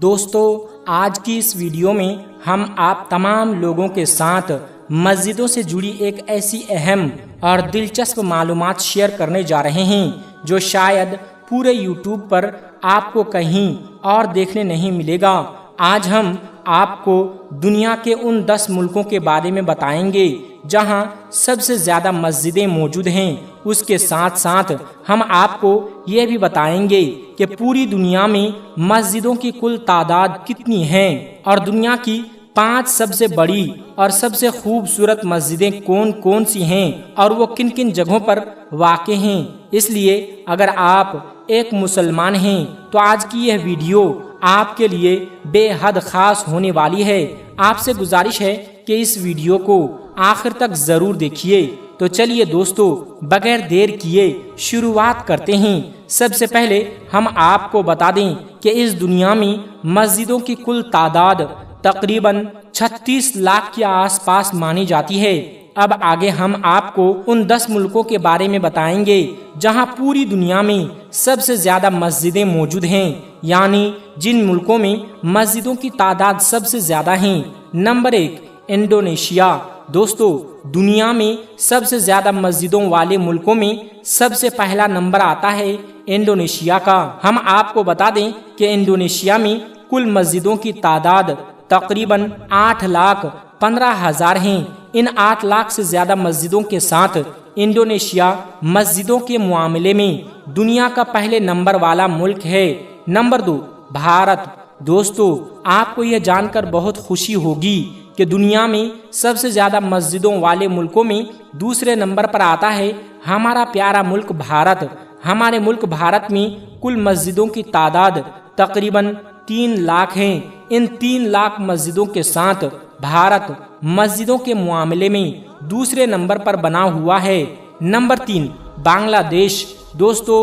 دوستو آج کی اس ویڈیو میں ہم آپ تمام لوگوں کے ساتھ مسجدوں سے جڑی ایک ایسی اہم اور دلچسپ معلومات شیئر کرنے جا رہے ہیں جو شاید پورے یوٹیوب پر آپ کو کہیں اور دیکھنے نہیں ملے گا۔ آج ہم آپ کو دنیا کے ان 10 ملکوں کے بارے میں بتائیں گے جہاں سب سے زیادہ مسجدیں موجود ہیں۔ اس کے ساتھ ساتھ ہم آپ کو یہ بھی بتائیں گے کہ پوری دنیا میں مسجدوں کی کل تعداد کتنی ہے اور دنیا کی 5 سب سے بڑی اور سب سے خوبصورت مسجدیں کون کون سی ہیں اور وہ کن کن جگہوں پر واقع ہیں۔ اس لیے اگر آپ ایک مسلمان ہیں تو آج کی یہ ویڈیو آپ کے لیے بے حد خاص ہونے والی ہے۔ آپ سے گزارش ہے کہ اس ویڈیو کو آخر تک ضرور دیکھیے۔ تو چلیے دوستو بغیر دیر کیے شروعات کرتے ہیں۔ سب سے پہلے ہم آپ کو بتا دیں کہ اس دنیا میں مسجدوں کی کل تعداد تقریباً 36 لاکھ کے آس پاس مانی جاتی ہے۔ اب آگے ہم آپ کو ان 10 ملکوں کے بارے میں بتائیں گے جہاں پوری دنیا میں سب سے زیادہ مسجدیں موجود ہیں، یعنی جن ملکوں میں مسجدوں کی تعداد سب سے زیادہ ہیں۔ Number 1 Indonesia. دوستو دنیا میں سب سے زیادہ مسجدوں والے ملکوں میں سب سے پہلا نمبر آتا ہے انڈونیشیا کا۔ ہم آپ کو بتا دیں کہ انڈونیشیا میں کل مسجدوں کی تعداد تقریباً 8,15,000 ہیں۔ ان 8 لاکھ سے زیادہ مسجدوں کے ساتھ انڈونیشیا مسجدوں کے معاملے میں دنیا کا پہلے نمبر والا ملک ہے۔ نمبر 2 بھارت۔ دوستو آپ کو یہ جان کر بہت خوشی ہوگی کہ دنیا میں سب سے زیادہ مسجدوں والے ملکوں میں دوسرے نمبر پر آتا ہے ہمارا پیارا ملک بھارت۔ ہمارے ملک بھارت میں کل مسجدوں کی تعداد تقریباً 3 لاکھ ہیں۔ ان 3 لاکھ مسجدوں کے ساتھ بھارت مسجدوں کے معاملے میں دوسرے نمبر پر بنا ہوا ہے۔ نمبر 3 بنگلہ دیش۔ دوستو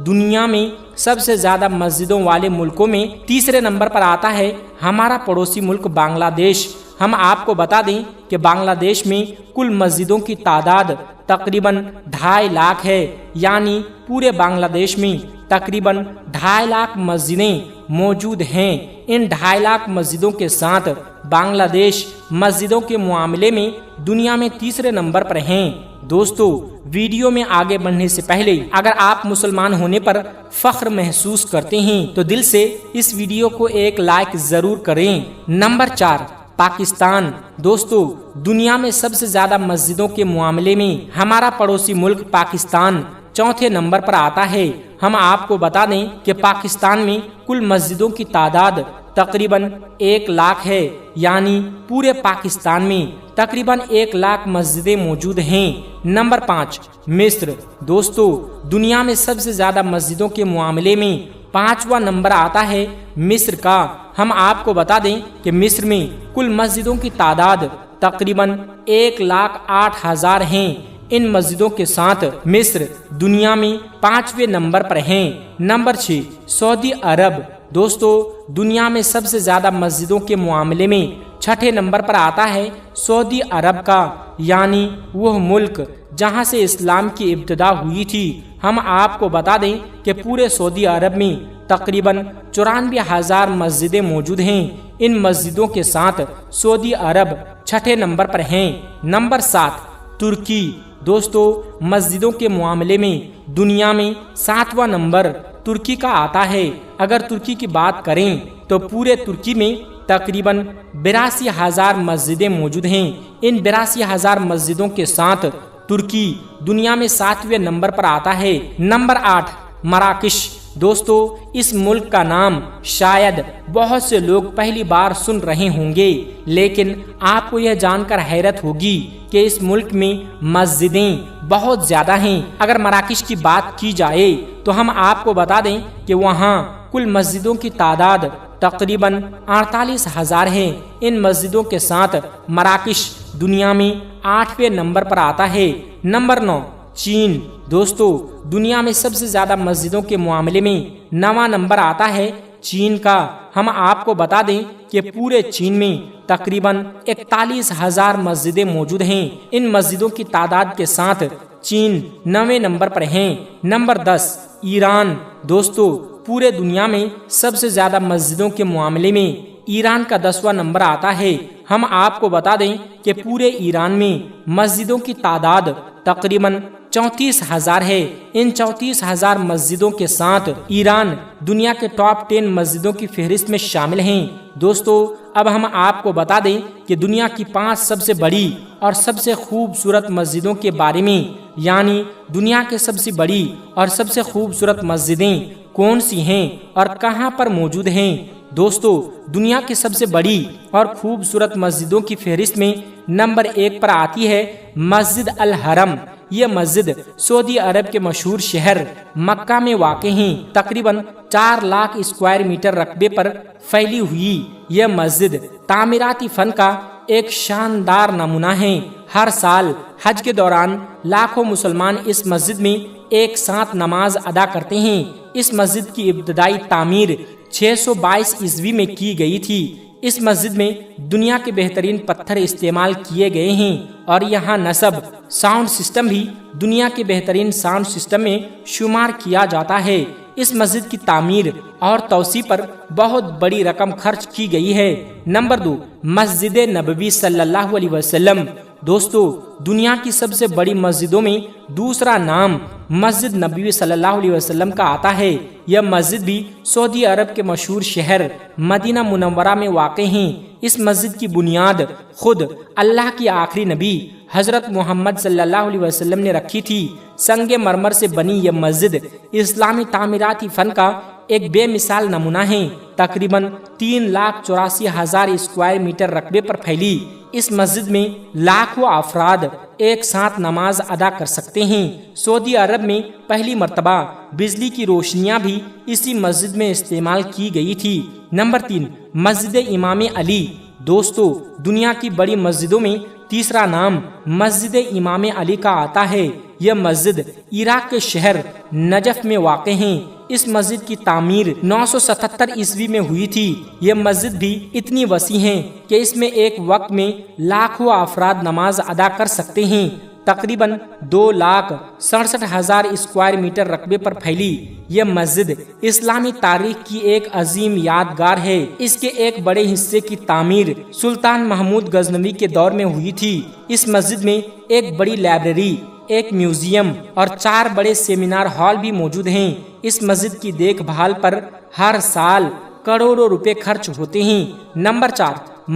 دنیا میں سب سے زیادہ مسجدوں والے ملکوں میں تیسرے نمبر پر آتا ہے ہمارا پڑوسی ملک بنگلہ دیش۔ ہم آپ کو بتا دیں کہ بنگلہ دیش میں کل مسجدوں کی تعداد تقریباً 2.5 لاکھ ہے، یعنی پورے بنگلہ دیش میں تقریباً 2.5 لاکھ مسجدیں موجود ہیں۔ ان 2.5 لاکھ مسجدوں کے ساتھ بنگلہ دیش مسجدوں کے معاملے میں دنیا میں تیسرے نمبر پر ہیں۔ دوستو ویڈیو میں آگے بڑھنے سے پہلے اگر آپ مسلمان ہونے پر فخر محسوس کرتے ہیں تو دل سے اس ویڈیو کو ایک لائک ضرور کریں۔ نمبر 4 پاکستان۔ دوستو دنیا میں سب سے زیادہ مسجدوں کے معاملے میں ہمارا پڑوسی ملک پاکستان چوتھے نمبر پر آتا ہے۔ ہم آپ کو بتا دیں کہ پاکستان میں کل مسجدوں کی تعداد تقریباً 1 لاکھ ہے، یعنی پورے پاکستان میں تقریباً 1 لاکھ مسجدیں موجود ہیں۔ نمبر 5 مصر۔ دوستو دنیا میں سب سے زیادہ مسجدوں کے معاملے میں 5واں نمبر آتا ہے مصر کا۔ ہم آپ کو بتا دیں کہ مصر میں کل مسجدوں کی تعداد تقریباً 1,08,000 ہیں۔ ان مسجدوں کے ساتھ مصر دنیا میں 5ویں نمبر پر ہیں۔ نمبر 6 سعودی عرب۔ دوستو دنیا میں سب سے زیادہ مسجدوں کے معاملے میں 6 نمبر پر آتا ہے سعودی عرب کا، یعنی وہ ملک جہاں سے اسلام کی ابتدا ہوئی تھی۔ ہم آپ کو بتا دیں کہ پورے سعودی عرب میں تقریباً 94,000 مسجدیں موجود ہیں۔ ان مسجدوں کے ساتھ سعودی عرب 6 نمبر پر ہیں۔ نمبر 7 ترکی۔ دوستو مسجدوں کے معاملے میں دنیا میں 7واں نمبر ترکی کا آتا ہے۔ اگر ترکی کی بات کریں تو پورے ترکی میں تقریباً 82,000 مسجدیں موجود ہیں۔ ان 82,000 مسجدوں کے ساتھ ترکی دنیا میں 7ویں نمبر پر آتا ہے۔ نمبر 8 مراکش۔ دوستو اس ملک کا نام شاید بہت سے لوگ پہلی بار سن رہے ہوں گے، لیکن آپ کو یہ جان کر حیرت ہوگی کہ اس ملک میں مسجدیں بہت زیادہ ہیں۔ اگر مراکش کی بات کی جائے تو ہم آپ کو بتا دیں کہ وہاں کل مسجدوں کی تعداد تقریباً 48,000 ہے۔ ان مسجدوں کے ساتھ مراکش دنیا میں 8ویں نمبر پر آتا ہے۔ نمبر 9 چین۔ دوستو دنیا میں سب سے زیادہ مسجدوں کے معاملے میں 9واں نمبر آتا ہے چین کا۔ ہم آپ کو بتا دیں کہ پورے چین میں تقریباً 41,000 مسجدیں موجود ہیں۔ ان مسجدوں کی تعداد کے ساتھ چین 9ویں نمبر پر ہیں۔ نمبر 10 ایران۔ دوستو پورے دنیا میں سب سے زیادہ مسجدوں کے معاملے میں ایران کا 10واں نمبر آتا ہے۔ ہم آپ کو بتا دیں کہ پورے ایران میں مسجدوں کی تعداد تقریباً 34,000 ہے۔ ان 34,000 مسجدوں کے ساتھ ایران دنیا کے ٹاپ 10 مسجدوں کی فہرست میں شامل ہیں۔ دوستو، اب ہم آپ کو بتا دیں کہ دنیا کی 5 سب سے بڑی اور سب سے خوبصورت مسجدوں کے بارے میں، یعنی دنیا کے سب سے بڑی اور سب سے خوبصورت مسجدیں کون سی ہیں اور کہاں پر موجود ہیں۔ دوستو، دنیا کی سب سے بڑی اور خوبصورت مسجدوں کی فہرست میں نمبر 1 پر آتی ہے مسجد الحرم۔ یہ مسجد سعودی عرب کے مشہور شہر مکہ میں واقع ہیں۔ تقریباً 4 لاکھ اسکوائر میٹر رقبے پر پھیلی ہوئی یہ مسجد تعمیراتی فن کا ایک شاندار نمونہ ہے۔ ہر سال حج کے دوران لاکھوں مسلمان اس مسجد میں ایک ساتھ نماز ادا کرتے ہیں۔ اس مسجد کی ابتدائی تعمیر 622 عیسوی میں کی گئی تھی۔ اس مسجد میں دنیا کے بہترین پتھر استعمال کیے گئے ہیں اور یہاں نصب ساؤنڈ سسٹم بھی دنیا کے بہترین ساؤنڈ سسٹم میں شمار کیا جاتا ہے۔ اس مسجد کی تعمیر اور توسیع پر بہت بڑی رقم خرچ کی گئی ہے۔ نمبر 2، مسجد نبوی صلی اللہ علیہ وسلم۔ دوستو، دنیا کی سب سے بڑی مسجدوں میں دوسرا نام مسجد نبوی صلی اللہ علیہ وسلم کا آتا ہے۔ یہ مسجد بھی سعودی عرب کے مشہور شہر مدینہ منورہ میں واقع ہے۔ اس مسجد کی بنیاد خود اللہ کی آخری نبی حضرت محمد صلی اللہ علیہ وسلم نے رکھی تھی۔ سنگ مرمر سے بنی یہ مسجد اسلامی تعمیراتی فن کا ایک بے مثال نمونہ ہے۔ تقریباً 3,84,000 اسکوائر میٹر رقبے پر پھیلی اس مسجد میں لاکھوں افراد ایک ساتھ نماز ادا کر سکتے ہیں۔ سعودی عرب میں پہلی مرتبہ بجلی کی روشنیاں بھی اسی مسجد میں استعمال کی گئی تھی۔ نمبر 3، مسجد امام علی۔ دوستو، دنیا کی بڑی مسجدوں میں تیسرا نام مسجد امام علی کا آتا ہے۔ یہ مسجد عراق کے شہر نجف میں واقع ہے۔ اس مسجد کی تعمیر 977 عیسوی میں ہوئی تھی۔ یہ مسجد بھی اتنی وسیع ہے کہ اس میں ایک وقت میں لاکھوں افراد نماز ادا کر سکتے ہیں۔ تقریباً 2,67,000 اسکوائر میٹر رقبے پر پھیلی یہ مسجد اسلامی تاریخ کی ایک عظیم یادگار ہے۔ اس کے ایک بڑے حصے کی تعمیر سلطان محمود غزنوی کے دور میں ہوئی تھی۔ اس مسجد میں ایک بڑی لائبریری، ایک میوزیم اور 4 بڑے سیمینار ہال بھی موجود ہیں۔ اس مسجد کی دیکھ بھال پر ہر سال کروڑوں روپے خرچ ہوتے ہیں۔ نمبر 4،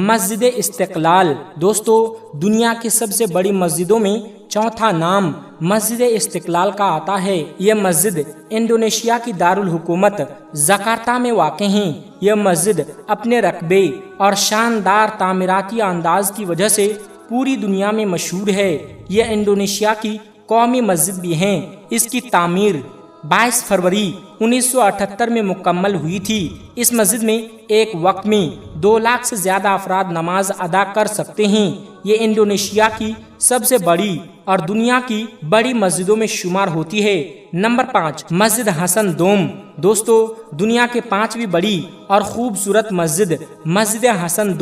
مسجد استقلال۔ دوستو، دنیا کی سب سے بڑی مسجدوں میں چوتھا نام مسجد استقلال کا آتا ہے۔ یہ مسجد انڈونیشیا کی دارالحکومت جکارتا میں واقع ہے۔ یہ مسجد اپنے رقبے اور شاندار تعمیراتی انداز کی وجہ سے پوری دنیا میں مشہور ہے۔ یہ انڈونیشیا کی قومی مسجد بھی ہے۔ اس کی تعمیر 22 فروری 1978 میں مکمل ہوئی تھی۔ اس مسجد میں ایک وقت میں 2 لاکھ سے زیادہ افراد نماز ادا کر سکتے ہیں۔ یہ انڈونیشیا کی سب سے بڑی اور دنیا کی بڑی مسجدوں میں شمار ہوتی ہے۔ نمبر 5، مسجد حسن دوم۔ دوستو، دنیا کے 5ویں بڑی اور خوبصورت مسجد مسجد حسن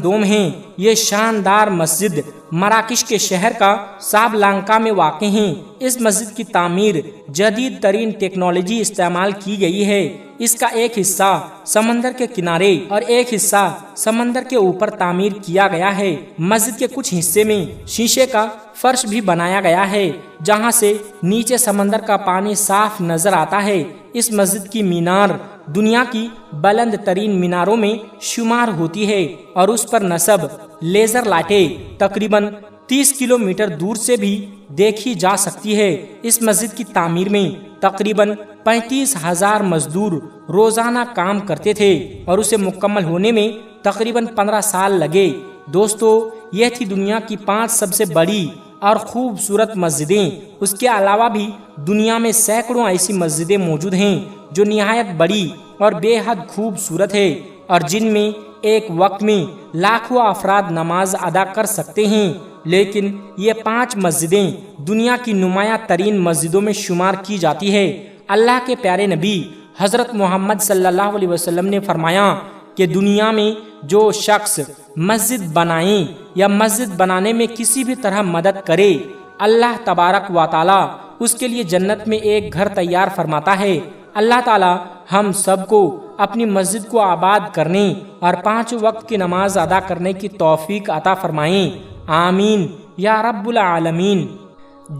دوم ہے۔ یہ شاندار مسجد مراکش کے شہر کا سابلانکا میں واقع ہے۔ اس مسجد کی تعمیر جدید ترین ٹیکنالوجی استعمال کی گئی ہے۔ اس کا ایک حصہ سمندر کے کنارے اور ایک حصہ سمندر کے اوپر تعمیر کیا گیا ہے۔ مسجد کے کچھ حصے میں شیشے کا فرش بھی بنایا گیا ہے، جہاں سے نیچے سمندر کا پانی صاف نظر آتا ہے۔ اس مسجد کی مینار دنیا کی بلند ترین میناروں میں شمار ہوتی ہے اور اس پر نصب لیزر لائٹیں تقریباً 30 کلومیٹر دور سے بھی دیکھی جا سکتی ہے۔ اس مسجد کی تعمیر میں تقریباً 35,000 مزدور روزانہ کام کرتے تھے اور اسے مکمل ہونے میں تقریباً 15 سال لگے۔ دوستو، یہ تھی دنیا کی 5 سب سے بڑی اور خوبصورت مسجدیں۔ اس کے علاوہ بھی دنیا میں سینکڑوں ایسی مسجدیں موجود ہیں جو نہایت بڑی اور بے حد خوبصورت ہے اور جن میں ایک وقت میں لاکھوں افراد نماز ادا کر سکتے ہیں۔ لیکن یہ 5 مسجدیں دنیا کی نمایاں ترین مسجدوں میں شمار کی جاتی ہے۔ اللہ کے پیارے نبی حضرت محمد صلی اللہ علیہ وسلم نے فرمایا کہ دنیا میں جو شخص مسجد بنائیں یا مسجد بنانے میں کسی بھی طرح مدد کرے، اللہ تبارک و تعالی اس کے لیے جنت میں ایک گھر تیار فرماتا ہے۔ اللہ تعالی ہم سب کو اپنی مسجد کو آباد کرنے اور 5 وقت کی نماز ادا کرنے کی توفیق عطا فرمائیں، آمین یا رب العالمین۔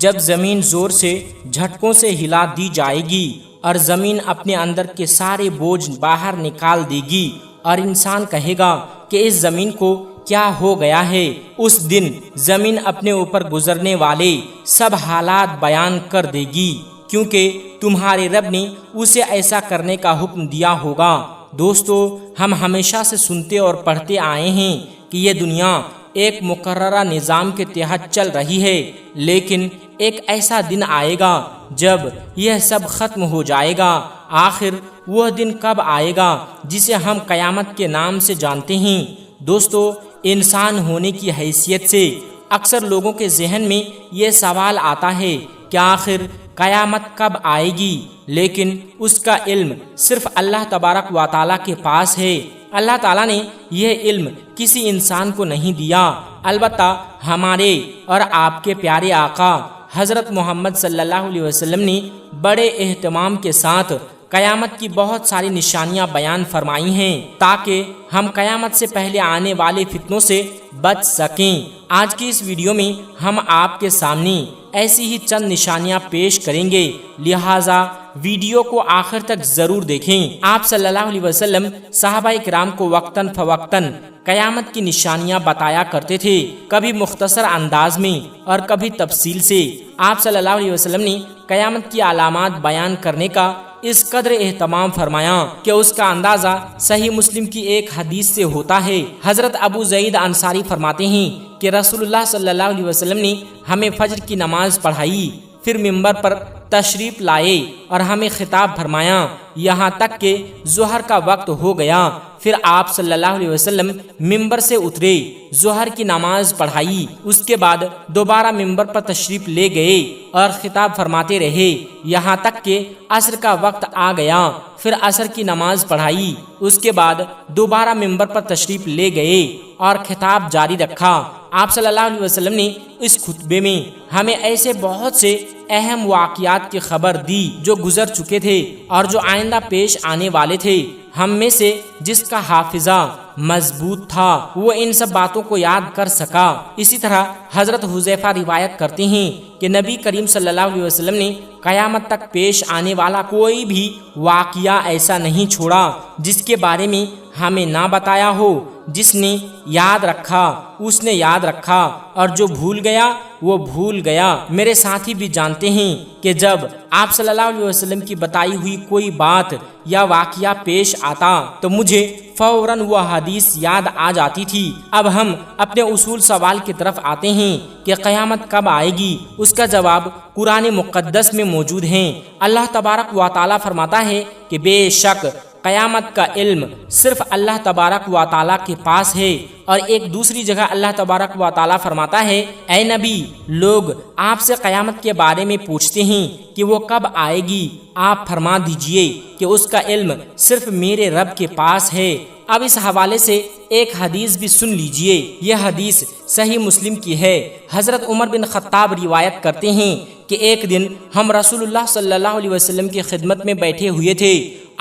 جب زمین زور سے جھٹکوں سے ہلا دی جائے گی اور زمین اپنے اندر کے سارے بوجھ باہر نکال دے گی اور انسان کہے گا کہ اس زمین کو کیا ہو گیا ہے، اس دن زمین اپنے اوپر گزرنے والے سب حالات بیان کر دے گی، کیونکہ تمہارے رب نے اسے ایسا کرنے کا حکم دیا ہوگا۔ دوستو، ہم ہمیشہ سے سنتے اور پڑھتے آئے ہیں کہ یہ دنیا ایک مقررہ نظام کے تحت چل رہی ہے، لیکن ایک ایسا دن آئے گا جب یہ سب ختم ہو جائے گا۔ آخر وہ دن کب آئے گا جسے ہم قیامت کے نام سے جانتے ہیں؟ دوستو، انسان ہونے کی حیثیت سے اکثر لوگوں کے ذہن میں یہ سوال آتا ہے کہ آخر قیامت کب آئے گی، لیکن اس کا علم صرف اللہ تبارک و تعالیٰ کے پاس ہے۔ اللہ تعالیٰ نے یہ علم کسی انسان کو نہیں دیا، البتہ ہمارے اور آپ کے پیارے آقا حضرت محمد صلی اللہ علیہ وسلم نے بڑے اہتمام کے ساتھ قیامت کی بہت ساری نشانیاں بیان فرمائی ہیں تاکہ ہم قیامت سے پہلے آنے والے فتنوں سے بچ سکیں۔ آج کی اس ویڈیو میں ہم آپ کے سامنے ایسی ہی چند نشانیاں پیش کریں گے، لہٰذا ویڈیو کو آخر تک ضرور دیکھیں۔ آپ صلی اللہ علیہ وسلم صحابہ کرام کو وقتاً فوقتاً قیامت کی نشانیاں بتایا کرتے تھے، کبھی مختصر انداز میں اور کبھی تفصیل سے۔ آپ صلی اللہ علیہ وسلم نے قیامت کی علامات بیان کرنے کا اس قدر اہتمام فرمایا کہ اس کا اندازہ صحیح مسلم کی ایک حدیث سے ہوتا ہے۔ حضرت ابو زید انصاری فرماتے ہیں کہ رسول اللہ صلی اللہ علیہ وسلم نے ہمیں فجر کی نماز پڑھائی، پھر ممبر پر تشریف لائے اور ہمیں خطاب فرمایا یہاں تک کہ ظہر کا وقت ہو گیا۔ پھر آپ صلی اللہ علیہ وسلم ممبر سے اترے، ظہر کی نماز پڑھائی، اس کے بعد دوبارہ ممبر پر تشریف لے گئے اور خطاب فرماتے رہے یہاں تک کہ عصر کا وقت آ گیا۔ پھر عصر کی نماز پڑھائی، اس کے بعد دوبارہ ممبر پر تشریف لے گئے اور خطاب جاری رکھا۔ آپ صلی اللہ علیہ وسلم نے اس خطبے میں ہمیں ایسے بہت سے اہم واقعات کی خبر دی جو گزر چکے تھے اور جو آئندہ پیش آنے والے تھے۔ ہم میں سے جس کا حافظہ مضبوط تھا وہ ان سب باتوں کو یاد کر سکا۔ اسی طرح حضرت حذیفہ روایت کرتے ہیں کہ نبی کریم صلی اللہ علیہ وسلم نے قیامت تک پیش آنے والا کوئی بھی واقعہ ایسا نہیں چھوڑا جس کے بارے میں ہمیں نہ بتایا ہو۔ جس نے یاد رکھا اس نے یاد رکھا اور جو بھول گیا وہ بھول گیا۔ میرے ساتھی بھی جانتے ہیں کہ جب آپ صلی اللہ علیہ وسلم کی بتائی ہوئی کوئی بات یا واقعہ پیش آتا تو مجھے فوراً وہ حدیث یاد آ جاتی تھی۔ اب ہم اپنے اصول سوال کی طرف آتے ہیں کہ قیامت کب آئے گی۔ اس کا جواب قرآن مقدس میں موجود ہے۔ اللہ تبارک و تعالیٰ فرماتا ہے کہ بے شک قیامت کا علم صرف اللہ تبارک و تعالیٰ کے پاس ہے، اور ایک دوسری جگہ اللہ تبارک و تعالیٰ فرماتا ہے اے نبی، لوگ آپ سے قیامت کے بارے میں پوچھتے ہیں کہ وہ کب آئے گی، آپ فرما دیجئے کہ اس کا علم صرف میرے رب کے پاس ہے۔ اب اس حوالے سے ایک حدیث بھی سن لیجئے، یہ حدیث صحیح مسلم کی ہے۔ حضرت عمر بن خطاب روایت کرتے ہیں کہ ایک دن ہم رسول اللہ صلی اللہ علیہ وسلم کی خدمت میں بیٹھے ہوئے تھے۔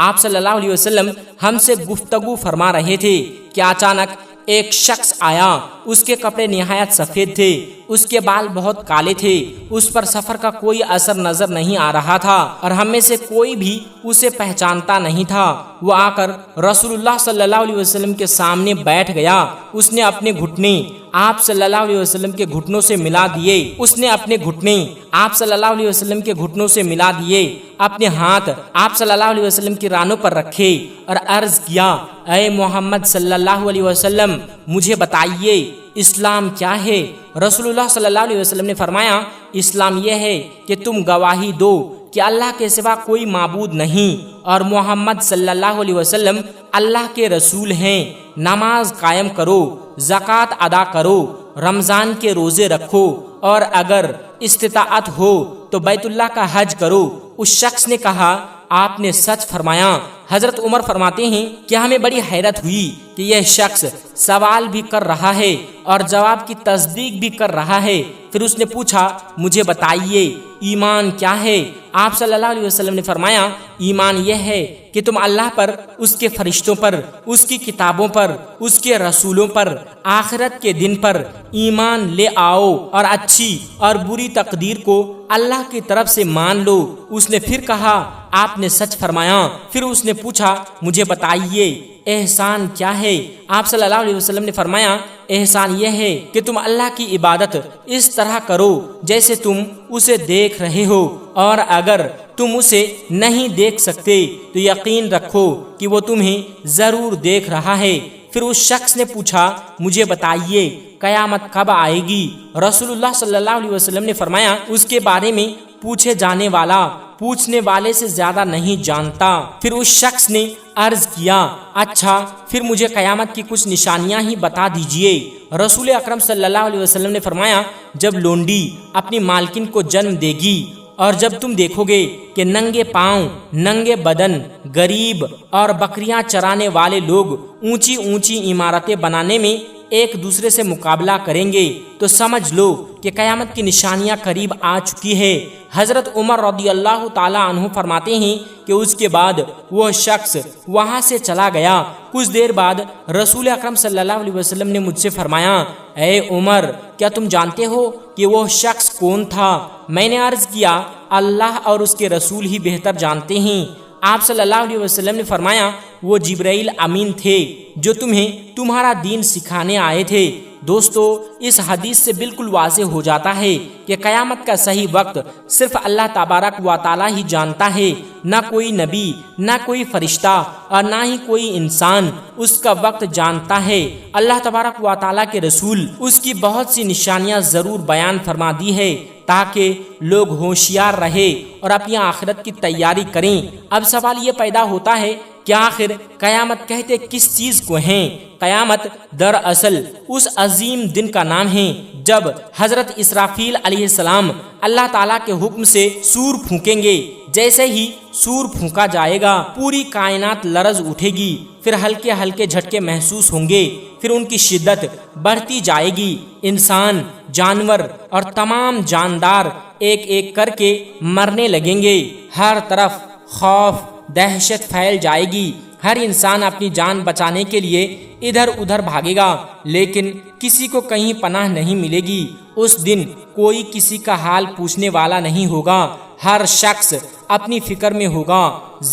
آپ صلی اللہ علیہ وسلم ہم سے گفتگو فرما رہے تھے کہ اچانک ایک شخص آیا، اس کے کپڑے نہایت سفید تھے، اس کے بال بہت کالے تھے، اس پر سفر کا کوئی اثر نظر نہیں آ رہا تھا اور ہم میں سے کوئی بھی اسے پہچانتا نہیں تھا۔ وہ آ کر رسول اللہ صلی اللہ علیہ وسلم کے سامنے بیٹھ گیا۔ اس نے اپنے گھٹنے آپ صلی اللہ علیہ وسلم کے گھٹنوں سے ملا دیے، اس نے اپنے گھٹنے آپ صلی اللہ علیہ وسلم کے گھٹنوں سے ملا دیے، اپنے ہاتھ آپ صلی اللہ علیہ وسلم کی رانوں پر رکھے اور عرض کیا اے محمد صلی اللہ علیہ وسلم، مجھے بتائیے اسلام کیا ہے؟ رسول اللہ صلی اللہ علیہ وسلم نے فرمایا اسلام یہ ہے کہ تم گواہی دو کہ اللہ کے سوا کوئی معبود نہیں اور محمد صلی اللہ علیہ وسلم اللہ کے رسول ہیں، نماز قائم کرو، زکوٰۃ ادا کرو، رمضان کے روزے رکھو، اور اگر استطاعت ہو تو بیت اللہ کا حج کرو۔ اس شخص نے کہا آپ نے سچ فرمایا۔ حضرت عمر فرماتے ہیں کہ ہمیں بڑی حیرت ہوئی کہ یہ شخص سوال بھی کر رہا ہے اور جواب کی تصدیق بھی کر رہا ہے۔ پھر اس نے پوچھا مجھے بتائیے ایمان کیا ہے؟ آپ صلی اللہ علیہ وسلم نے فرمایا ایمان یہ ہے کہ تم اللہ پر، اس کے فرشتوں پر، اس کی کتابوں پر، اس کے رسولوں پر، آخرت کے دن پر ایمان لے آؤ اور اچھی اور بری تقدیر کو اللہ کی طرف سے مان لو۔ اس نے پھر کہا آپ نے سچ فرمایا۔ پھر اس نے پوچھا مجھے بتائیے احسان کیا ہے؟ آپ صلی اللہ علیہ وسلم نے فرمایا احسان یہ ہے کہ تم اللہ کی عبادت اس طرح کرو جیسے تم اسے دیکھ رہے ہو، اور اگر تم اسے نہیں دیکھ سکتے تو یقین رکھو کہ وہ تمہیں ضرور دیکھ رہا ہے۔ پھر اس شخص نے پوچھا مجھے بتائیے قیامت کب آئے گی؟ رسول اللہ صلی اللہ علیہ وسلم نے فرمایا اس کے بارے میں پوچھے جانے والا پوچھنے والے سے زیادہ نہیں جانتا۔ پھر اس شخص نے عرض کیا اچھا پھر مجھے قیامت کی کچھ نشانیاں ہی بتا دیجئے۔ رسول اکرم صلی اللہ علیہ وسلم نے فرمایا جب لونڈی اپنی مالکن کو جنم دے گی اور جب تم دیکھو گے کہ ننگے پاؤں، ننگے بدن، غریب اور بکریاں چرانے والے لوگ اونچی اونچی عمارتیں بنانے میں ایک دوسرے سے مقابلہ کریں گے تو سمجھ لو کہ قیامت کی نشانیاں قریب آ چکی ہے۔ حضرت عمر رضی اللہ تعالی عنہ فرماتے ہیں کہ اس کے بعد وہ شخص وہاں سے چلا گیا۔ کچھ دیر بعد رسول اکرم صلی اللہ علیہ وسلم نے مجھ سے فرمایا اے عمر کیا تم جانتے ہو کہ وہ شخص کون تھا؟ میں نے عرض کیا اللہ اور اس کے رسول ہی بہتر جانتے ہیں۔ آپ صلی اللہ علیہ وسلم نے فرمایا وہ جبرائیل امین تھے جو تمہیں تمہارا دین سکھانے آئے تھے۔ دوستو اس حدیث سے بالکل واضح ہو جاتا ہے کہ قیامت کا صحیح وقت صرف اللہ تبارک و تعالی ہی جانتا ہے، نہ کوئی نبی، نہ کوئی فرشتہ اور نہ ہی کوئی انسان اس کا وقت جانتا ہے۔ اللہ تبارک و تعالی کے رسول اس کی بہت سی نشانیاں ضرور بیان فرما دی ہے تاکہ لوگ ہوشیار رہے اور اپنی آخرت کی تیاری کریں۔ اب سوال یہ پیدا ہوتا ہے کہ آخر قیامت کہتے کس چیز کو ہیں؟ قیامت دراصل اس عظیم دن کا نام ہے جب حضرت اسرافیل علیہ السلام اللہ تعالیٰ کے حکم سے سور پھونکیں گے۔ جیسے ہی سور پھونکا جائے گا پوری کائنات لرز اٹھے گی، پھر ہلکے ہلکے جھٹکے محسوس ہوں گے، پھر ان کی شدت بڑھتی جائے گی۔ انسان، جانور اور تمام جاندار ایک ایک کر کے مرنے لگیں گے۔ ہر طرف خوف، دہشت پھیل جائے گی۔ ہر انسان اپنی جان بچانے کے لیے ادھر ادھر بھاگے گا، لیکن کسی کو کہیں پناہ نہیں ملے گی۔ اس دن کوئی کسی کا حال پوچھنے والا نہیں ہوگا۔ ہر شخص اپنی فکر میں ہوگا۔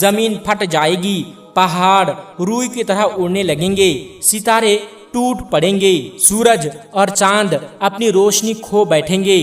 زمین پھٹ جائے گی، پہاڑ روئی کی طرح اڑنے لگیں گے، ستارے ٹوٹ پڑیں گے، سورج اور چاند اپنی روشنی کھو بیٹھیں گے،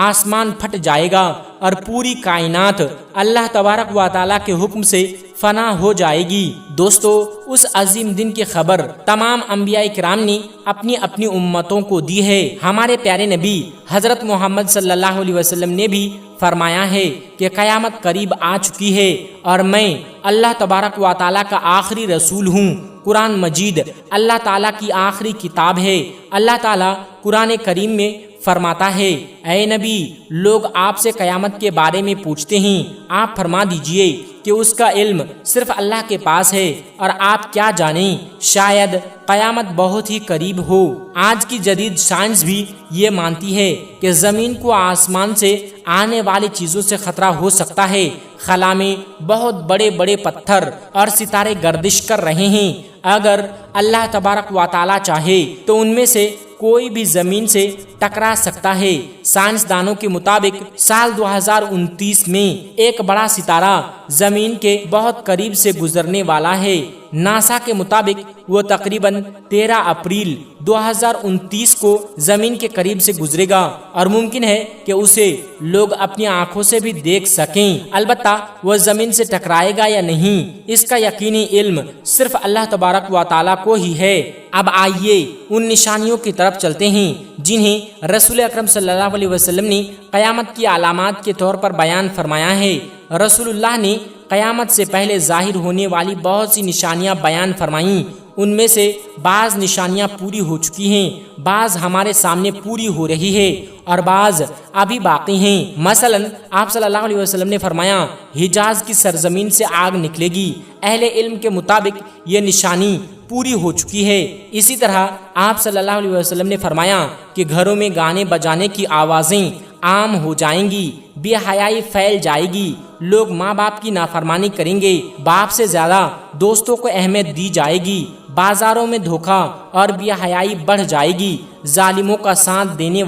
آسمان پھٹ جائے گا اور پوری کائنات اللہ تبارک و تعالیٰ کے حکم سے فنا ہو جائے گی۔ دوستو اس عظیم دن کی خبر تمام انبیاء کرام نے اپنی اپنی امتوں کو دی ہے۔ ہمارے پیارے نبی حضرت محمد صلی اللہ علیہ وسلم نے بھی فرمایا ہے کہ قیامت قریب آ چکی ہے اور میں اللہ تبارک و تعالیٰ کا آخری رسول ہوں۔ قرآن مجید اللہ تعالیٰ کی آخری کتاب ہے۔ اللہ تعالیٰ قرآن کریم میں فرماتا ہے اے نبی لوگ آپ سے قیامت کے بارے میں پوچھتے ہیں، آپ فرما دیجئے کہ اس کا علم صرف اللہ کے پاس ہے اور آپ کیا جانیں، شاید قیامت بہت ہی قریب ہو۔ آج کی جدید سائنس بھی یہ مانتی ہے کہ زمین کو آسمان سے آنے والی چیزوں سے خطرہ ہو سکتا ہے۔ خلا میں بہت بڑے بڑے پتھر اور ستارے گردش کر رہے ہیں۔ اگر اللہ تبارک و تعالیٰ چاہے تو ان میں سے کوئی بھی زمین سے ٹکرا سکتا ہے۔ سائنسدانوں کے مطابق سال 2029 میں ایک بڑا ستارہ زمین کے بہت قریب سے گزرنے والا ہے۔ ناسا کے مطابق وہ تقریباً 13 اپریل 2029 کو زمین کے قریب سے گزرے گا اور ممکن ہے کہ اسے لوگ اپنی آنکھوں سے بھی دیکھ سکیں۔ البتہ وہ زمین سے ٹکرائے گا یا نہیں اس کا یقینی علم صرف اللہ تبارک و تعالیٰ کو ہی ہے۔ اب آئیے ان نشانیوں کی طرف چلتے ہیں جنہیں رسول اکرم صلی اللہ علیہ وسلم نے قیامت کی علامات کے طور پر بیان فرمایا ہے۔ رسول اللہ نے قیامت سے پہلے ظاہر ہونے والی بہت سی نشانیاں بیان فرمائیں۔ ان میں سے بعض نشانیاں پوری ہو چکی ہیں، بعض ہمارے سامنے پوری ہو رہی ہے اور بعض ابھی باقی ہیں۔ مثلاً آپ صلی اللہ علیہ وسلم نے فرمایا حجاز کی سرزمین سے آگ نکلے گی، اہل علم کے مطابق یہ نشانی پوری ہو چکی ہے۔ اسی طرح آپ صلی اللہ علیہ وسلم نے فرمایا کہ گھروں میں گانے بجانے کی آوازیں عام ہو جائیں گی، بے حیائی پھیل جائے گی، لوگ ماں باپ کی نافرمانی کریں گے، باپ سے زیادہ دوستوں کو اہمیت دی جائے گی، بازاروں میں دھوکہ اور بے حیائی بڑھ جائے گی، ظالموں کا ساتھ دینے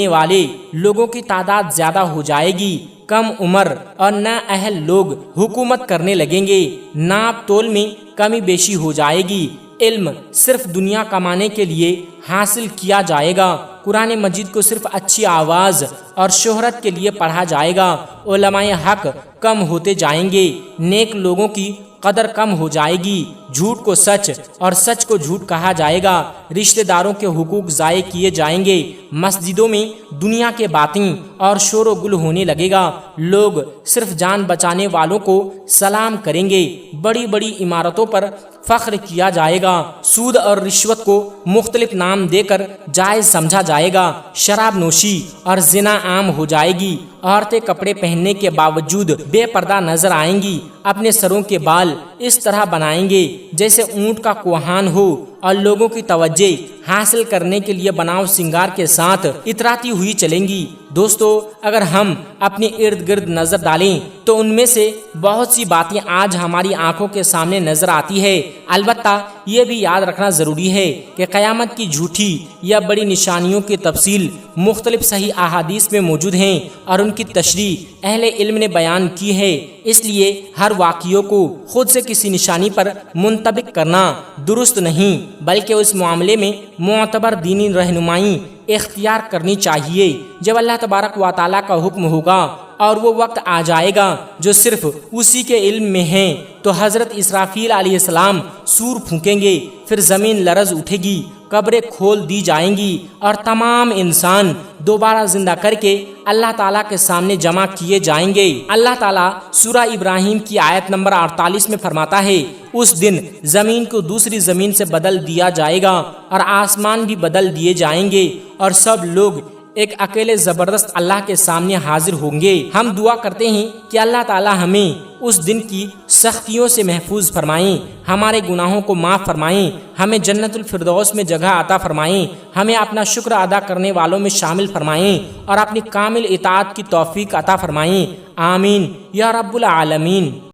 والے لوگوں کی تعداد زیادہ ہو جائے گی، کم عمر اور نااہل لوگ حکومت کرنے لگیں گے، ناپ تول میں کمی بیشی ہو جائے گی، علم صرف دنیا کمانے کے لیے حاصل کیا جائے گا، قرآن مجید کو صرف اچھی آواز اور شہرت کے لیے پڑھا جائے گا، علماء حق کم ہوتے جائیں گے، نیک لوگوں کی قدر کم ہو جائے گی، جھوٹ کو سچ اور سچ کو جھوٹ کہا جائے گا، رشتہ داروں کے حقوق ضائع کیے جائیں گے، مسجدوں میں دنیا کے باتیں اور شور و گل ہونے لگے گا، لوگ صرف جان بچانے والوں کو سلام کریں گے، بڑی بڑی عمارتوں پر فخر کیا جائے گا، سود اور رشوت کو مختلف نام دے کر جائز سمجھا جائے گا، شراب نوشی اور زنا عام ہو جائے گی، عورتیں کپڑے پہننے کے باوجود بے پردہ نظر آئیں گی، اپنے سروں کے بال اس طرح بنائیں گے جیسے اونٹ کا کوہان ہو، اور لوگوں کی توجہ حاصل کرنے کے لیے بناؤ سنگار کے ساتھ اتراتی ہوئی چلیں گی۔ دوستو، اگر ہم اپنے ارد گرد نظر ڈالیں تو ان میں سے بہت سی باتیں آج ہماری آنکھوں کے سامنے نظر آتی ہے۔ البتہ یہ بھی یاد رکھنا ضروری ہے کہ قیامت کی جھوٹی یا بڑی نشانیوں کی تفصیل مختلف صحیح احادیث میں موجود ہیں اور ان کی تشریح اہل علم نے بیان کی ہے، اس لیے ہر واقعوں کو خود سے کسی نشانی پر منطبق کرنا درست نہیں، بلکہ اس معاملے میں معتبر دینی رہنمائی اختیار کرنی چاہیے۔ جب اللہ تبارک و تعالیٰ کا حکم ہوگا اور وہ وقت آ جائے گا جو صرف اسی کے علم میں ہے تو حضرت اسرافیل علیہ السلام سور پھونکیں گے، پھر زمین لرز اٹھے گی، قبریں کھول دی جائیں گی اور تمام انسان دوبارہ زندہ کر کے اللہ تعالیٰ کے سامنے جمع کیے جائیں گے۔ اللہ تعالیٰ سورہ ابراہیم کی آیت نمبر 48 میں فرماتا ہے، اس دن زمین کو دوسری زمین سے بدل دیا جائے گا اور آسمان بھی بدل دیے جائیں گے اور سب لوگ ایک اکیلے زبردست اللہ کے سامنے حاضر ہوں گے۔ ہم دعا کرتے ہیں کہ اللہ تعالی ہمیں اس دن کی سختیوں سے محفوظ فرمائیں، ہمارے گناہوں کو معاف فرمائیں، ہمیں جنت الفردوس میں جگہ عطا فرمائیں، ہمیں اپنا شکر ادا کرنے والوں میں شامل فرمائیں اور اپنی کامل اطاعت کی توفیق عطا فرمائیں۔ آمین یا رب العالمین۔